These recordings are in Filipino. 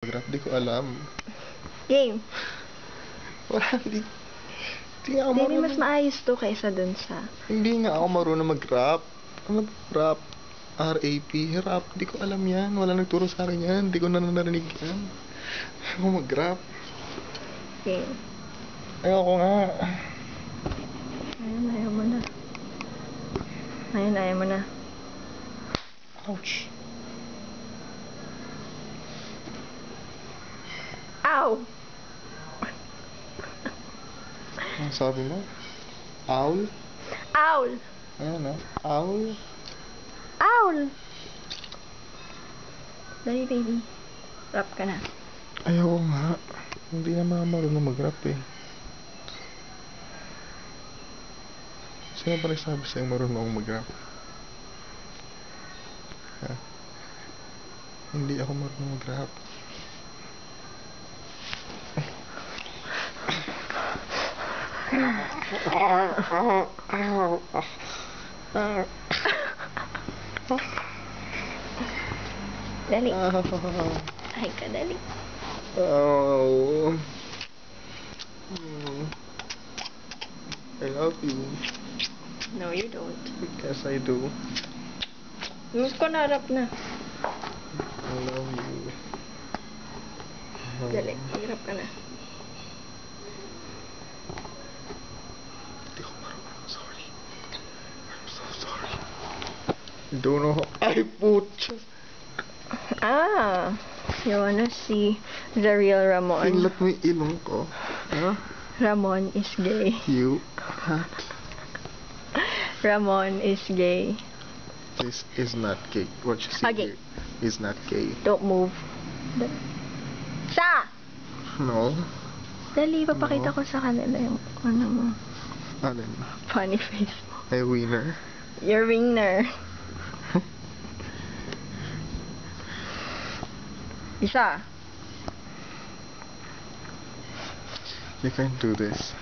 Graph, di ko alam. Game. Wala, hindi nga ako Maybe marunong. mas maayos to kaysa dun sa... Hindi nga ako marunong mag-rap. Ano ba rap? R-A-P, rap. Di ko alam yan. Wala nagturo sa akin yan. Di ko narinig yan. Ako mag-rap. Game. Ayoko nga. Ayun, ayaw mo na. Ayun, ayaw mo na. Ouch. Ow! Ano sabi mo? Owl? Owl! Ayan o. Owl? Owl! Dali, baby. Rap ka na. Ayoko nga. Hindi naman ako marunong mag-rap eh. Sino ba nagsabi sa'yo marunong akong mag-rap? Ha? Hindi ako marunong mag-rap. Dali. Ay ka, dali. Oh. I love you. No, you don't. Yes, I do. Miss ko na, rap na. I love you. Dali, mag-rap ka na. Hindi ko marunong. Sorry. I'm so sorry. I don't know how I put. Ah, you wanna see the real Ramon? Pinlat mo yung ilong ko. Huh? Ramon is gay. You. Hat. Ramon is gay. This is not gay. What you see Okay. here is not gay. Don't move. Sa! No. Dali, papakita ko sa kanila yung ano mo. Alin? Funny face mo. Ay, winner. Your wiener. Isa. You can do this.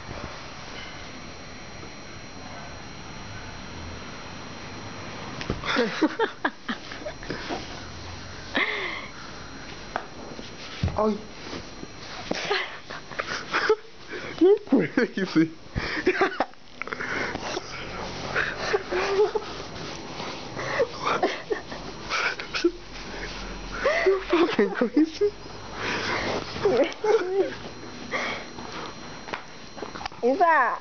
Ay! You're crazy. You're fucking crazy. Isa.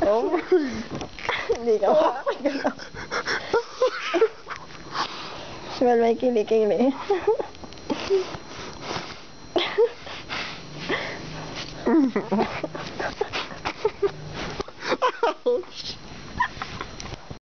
Oh. Hindi ka makakagalaw. Smell may kilikili.